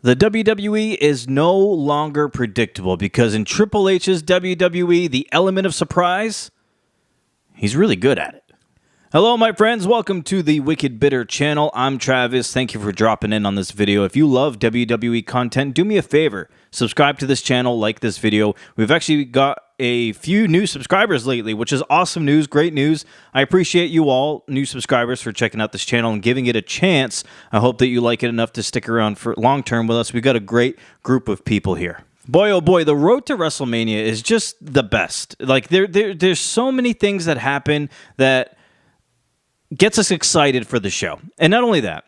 The WWE is no longer predictable because in Triple H's WWE, the element of surprise, he's really good at it. Hello, my friends. Welcome to the Wicked Bitter channel. I'm Travis. Thank you for dropping in on this video. If you love WWE content, do me a favor. Subscribe to this channel, like this video. We've actually got a few new subscribers lately, which is awesome news, great news. I appreciate you all, new subscribers, for checking out this channel and giving it a chance. I hope that you like it enough to stick around for long term with us. We've got a great group of people here. Boy, oh boy, the road to Wrestlemania is just the best. Like, there's so many things that happen that gets us excited for the show. And not only that,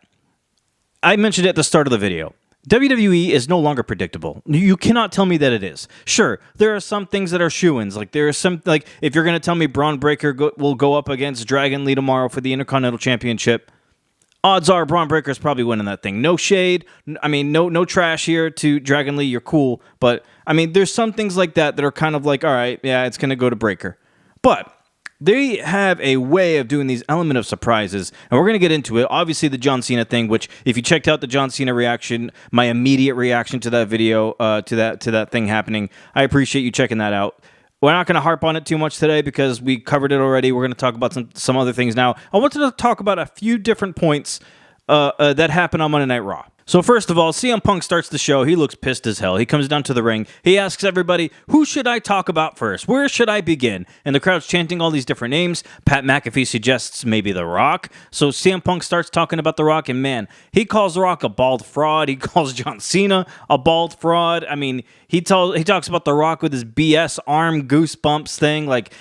I mentioned at the start of the video, WWE is no longer predictable. You cannot tell me that it is. Sure, there are some things that are shoo-ins. Like, there are some, like, if you're going to tell me Braun Breaker will go up against Dragon Lee tomorrow for the Intercontinental Championship, odds are Braun Breaker's probably winning that thing. No shade. I mean, no trash here to Dragon Lee. You're cool. But, I mean, there's some things like that that are kind of like, all right, yeah, it's going to go to Breaker. But they have a way of doing these element of surprises, and we're going to get into it. Obviously, the John Cena thing, which if you checked out the John Cena reaction, my immediate reaction to that video, to that thing happening, I appreciate you checking that out. We're not going to harp on it too much today because we covered it already. We're going to talk about some other things now. I wanted to talk about a few different points that happened on Monday Night Raw. So first of all, CM Punk starts the show. He looks pissed as hell. He comes down to the ring. He asks everybody, who should I talk about first? Where should I begin? And the crowd's chanting all these different names. Pat McAfee suggests maybe The Rock. So CM Punk starts talking about The Rock, and man, he calls The Rock a bald fraud. He calls John Cena a bald fraud. I mean, he talks about The Rock with his BS arm goosebumps thing. Like,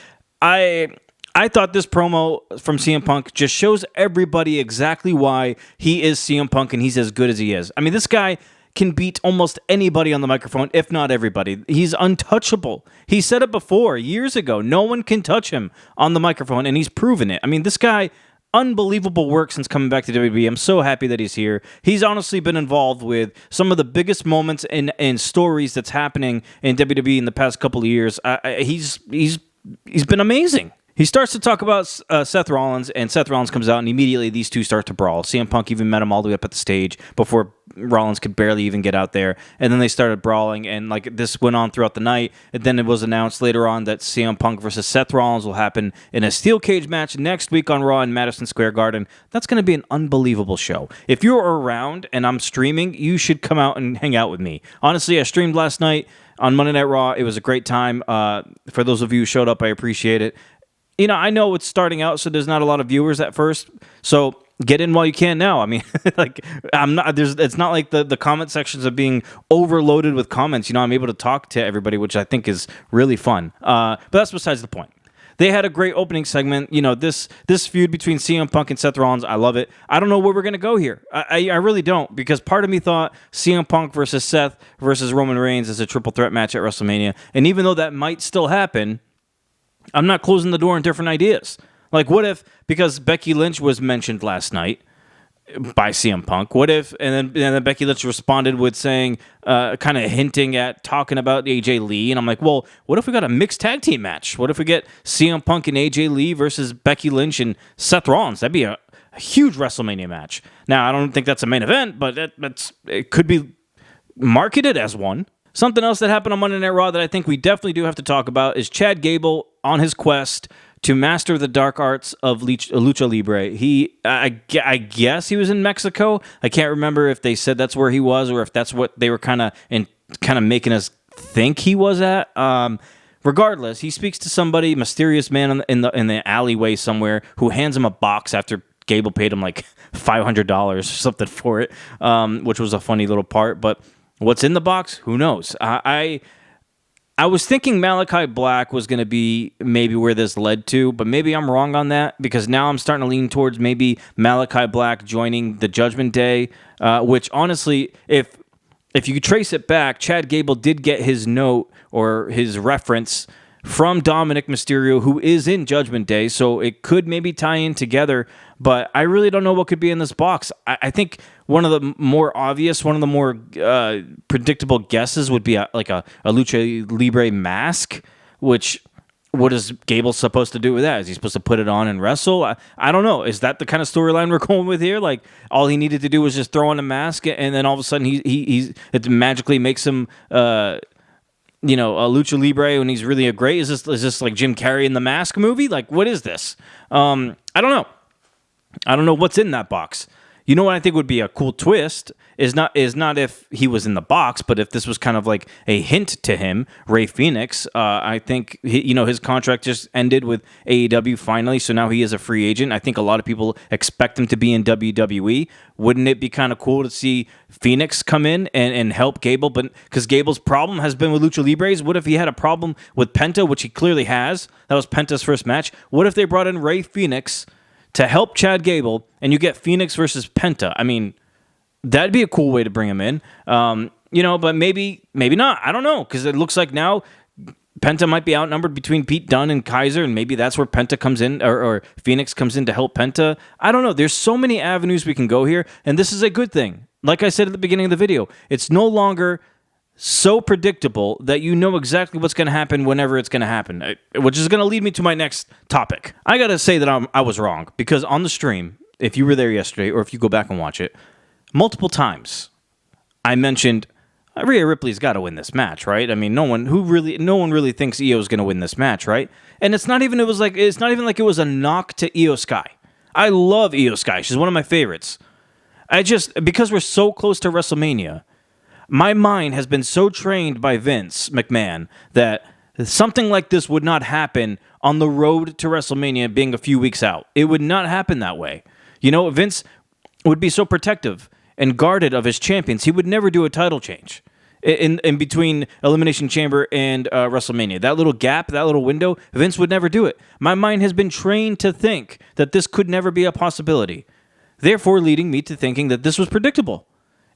I thought this promo from CM Punk just shows everybody exactly why he is CM Punk and he's as good as he is. I mean, this guy can beat almost anybody on the microphone, if not everybody. He's untouchable. He said it before, years ago. No one can touch him on the microphone, and he's proven it. I mean, this guy, unbelievable work since coming back to WWE. I'm so happy that he's here. He's honestly been involved with some of the biggest moments and stories that's happening in WWE in the past couple of years. He's been amazing. He starts to talk about Seth Rollins, and Seth Rollins comes out, and immediately these two start to brawl. CM Punk even met him all the way up at the stage before Rollins could barely even get out there, and then they started brawling, and like this went on throughout the night, and then it was announced later on that CM Punk versus Seth Rollins will happen in a steel cage match next week on Raw in Madison Square Garden. That's going to be an unbelievable show. If you're around and I'm streaming, you should come out and hang out with me. Honestly, I streamed last night on Monday Night Raw. It was a great time. For those of you who showed up, I appreciate it. You know, I know it's starting out, so there's not a lot of viewers at first. So get in while you can now. I mean, like, it's not like the comment sections are being overloaded with comments. You know, I'm able to talk to everybody, which I think is really fun. But that's besides the point. They had a great opening segment. You know, this feud between CM Punk and Seth Rollins, I love it. I don't know where we're going to go here. I really don't, because part of me thought CM Punk versus Seth versus Roman Reigns is a triple threat match at WrestleMania. And even though that might still happen, I'm not closing the door on different ideas. Like, what if, because Becky Lynch was mentioned last night by CM Punk, what if, and then Becky Lynch responded with saying, kind of hinting at talking about AJ Lee, and I'm like, well, what if we got a mixed tag team match? What if we get CM Punk and AJ Lee versus Becky Lynch and Seth Rollins? That'd be a huge WrestleMania match. Now, I don't think that's a main event, but it could be marketed as one. Something else that happened on Monday Night Raw that I think we definitely do have to talk about is Chad Gable on his quest to master the dark arts of Lucha Libre. I guess he was in Mexico. I can't remember if they said that's where he was or if that's what they were kind of making us think he was at. Regardless, he speaks to somebody, mysterious man in the alleyway somewhere, who hands him a box after Gable paid him like $500 or something for it, which was a funny little part, but what's in the box? Who knows? I was thinking Malachi Black was going to be maybe where this led to, but maybe I'm wrong on that, because now I'm starting to lean towards maybe Malachi Black joining the Judgment Day, which honestly, if you trace it back, Chad Gable did get his note or his reference from Dominic Mysterio, who is in Judgment Day, so it could maybe tie in together, but I really don't know what could be in this box. I think one of the more obvious, one of the more predictable guesses would be like a Lucha Libre mask, which what is Gable supposed to do with that? Is he supposed to put it on and wrestle? I don't know. Is that the kind of storyline we're going with here? Like, all he needed to do was just throw on a mask, and then all of a sudden it magically makes him a lucha libre when he's really great. Is this like Jim Carrey in the Mask movie? Like, what is this? I don't know. I don't know what's in that box. You know what I think would be a cool twist is not if he was in the box, but if this was kind of like a hint to him, Rey Fenix. I think his contract just ended with AEW finally, so now he is a free agent. I think a lot of people expect him to be in WWE. Wouldn't it be kind of cool to see Phoenix come in and help Gable? But because Gable's problem has been with Lucha Libres, what if he had a problem with Penta, which he clearly has? That was Penta's first match. What if they brought in Rey Fenix to help Chad Gable, and you get Phoenix versus Penta? I mean, that'd be a cool way to bring him in. But maybe not. I don't know, because it looks like now Penta might be outnumbered between Pete Dunne and Kaiser, and maybe that's where Penta comes in, or Phoenix comes in to help Penta. I don't know. There's so many avenues we can go here, and this is a good thing. Like I said at the beginning of the video, it's no longer so predictable that you know exactly what's going to happen whenever it's going to happen, which is going to lead me to my next topic. I got to say that I was wrong, because on the stream, if you were there yesterday, or if you go back and watch it, multiple times I mentioned Rhea Ripley's got to win this match, right? I mean, no one really thinks Io's going to win this match, right? And it's not even like it was a knock to Io Sky. I love Io Sky. She's one of my favorites. Because we're so close to WrestleMania, my mind has been so trained by Vince McMahon that something like this would not happen on the road to WrestleMania being a few weeks out. It would not happen that way. Vince would be so protective and guarded of his champions. He would never do a title change in between Elimination Chamber and WrestleMania. That little gap, that little window, Vince would never do it. My mind has been trained to think that this could never be a possibility, therefore leading me to thinking that this was predictable.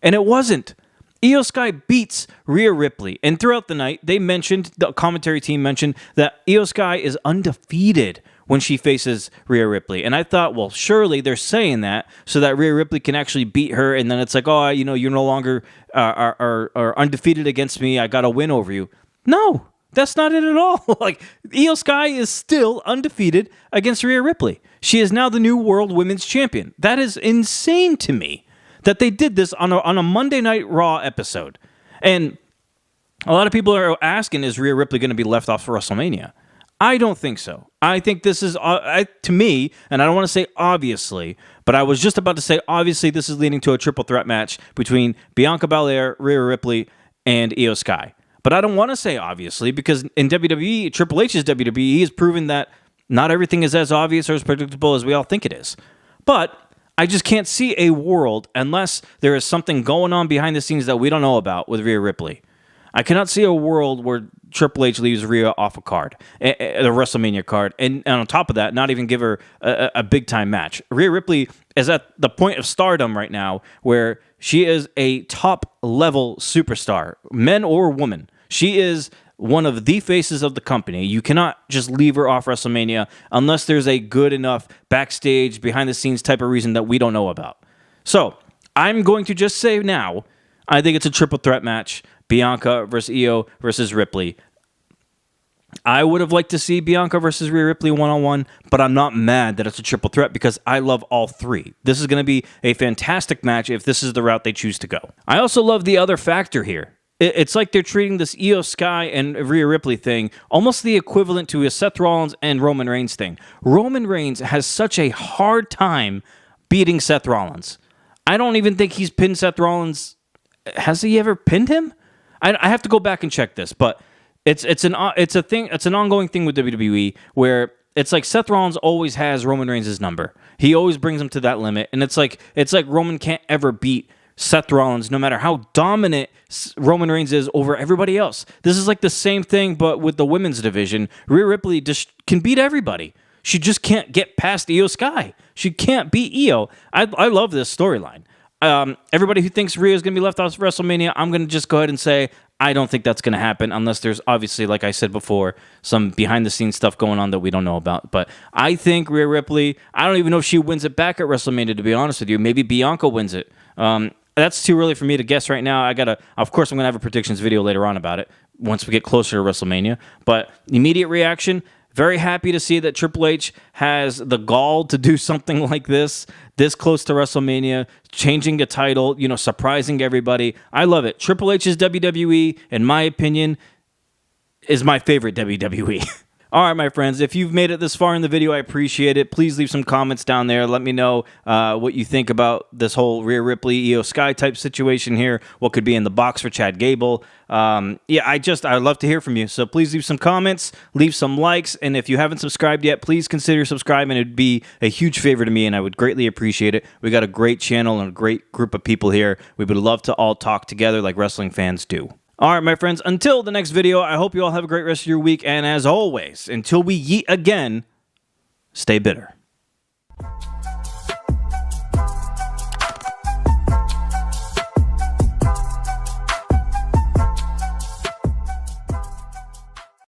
And it wasn't. Io Sky beats Rhea Ripley, and throughout the night, the commentary team mentioned that Io Sky is undefeated when she faces Rhea Ripley. And I thought, well, surely they're saying that so that Rhea Ripley can actually beat her, and then it's like, oh, you're no longer are undefeated against me, I got a win over you. No, that's not it at all. Like, Io Sky is still undefeated against Rhea Ripley. She is now the new World Women's Champion. That is insane to me, that they did this on a Monday Night Raw episode. And a lot of people are asking, is Rhea Ripley going to be left off for WrestleMania? I don't think so. I think this is, to me, and I don't want to say obviously, but I was just about to say obviously this is leading to a triple threat match between Bianca Belair, Rhea Ripley, and Io Sky. But I don't want to say obviously, because in WWE, Triple H's WWE, he has proven that not everything is as obvious or as predictable as we all think it is. But I just can't see a world, unless there is something going on behind the scenes that we don't know about with Rhea Ripley. I cannot see a world where Triple H leaves Rhea off a card, the WrestleMania card, and on top of that, not even give her a big-time match. Rhea Ripley is at the point of stardom right now where she is a top-level superstar, men or woman. She is one of the faces of the company. You cannot just leave her off WrestleMania unless there's a good enough backstage, behind-the-scenes type of reason that we don't know about. So, I'm going to just say now, I think it's a triple threat match. Bianca versus Io versus Ripley. I would have liked to see Bianca versus Rhea Ripley one-on-one, but I'm not mad that it's a triple threat because I love all three. This is going to be a fantastic match if this is the route they choose to go. I also love the other factor here. It's like they're treating this Io Sky and Rhea Ripley thing almost the equivalent to a Seth Rollins and Roman Reigns thing. Roman Reigns has such a hard time beating Seth Rollins. I don't even think he's pinned Seth Rollins. Has he ever pinned him? I have to go back and check this, but it's an ongoing thing with WWE where it's like Seth Rollins always has Roman Reigns' number. He always brings him to that limit, and it's like Roman can't ever beat Seth Rollins, no matter how dominant Roman Reigns is over everybody else. This is like the same thing, but with the women's division. Rhea Ripley just can beat everybody. She just can't get past Io Sky. She can't beat Io. I love this storyline. Everybody who thinks Rhea is going to be left off WrestleMania, I'm going to just go ahead and say I don't think that's going to happen unless there's obviously, like I said before, some behind-the-scenes stuff going on that we don't know about. But I think Rhea Ripley, I don't even know if she wins it back at WrestleMania, to be honest with you. Maybe Bianca wins it. That's too early for me to guess right now. Of course, I'm going to have a predictions video later on about it once we get closer to WrestleMania. But immediate reaction, Very happy to see that Triple H has the gall to do something like this close to WrestleMania, changing a title, surprising everybody. I love it. Triple H's WWE, in my opinion, is my favorite WWE. All right, my friends, if you've made it this far in the video, I appreciate it. Please leave some comments down there. Let me know what you think about this whole Rhea Ripley, Io Sky type situation here. What could be in the box for Chad Gable. I'd love to hear from you. So please leave some comments, leave some likes, and if you haven't subscribed yet, please consider subscribing. It'd be a huge favor to me, and I would greatly appreciate it. We got a great channel and a great group of people here. We would love to all talk together like wrestling fans do. All right, my friends, until the next video, I hope you all have a great rest of your week. And as always, until we yeet again, stay bitter.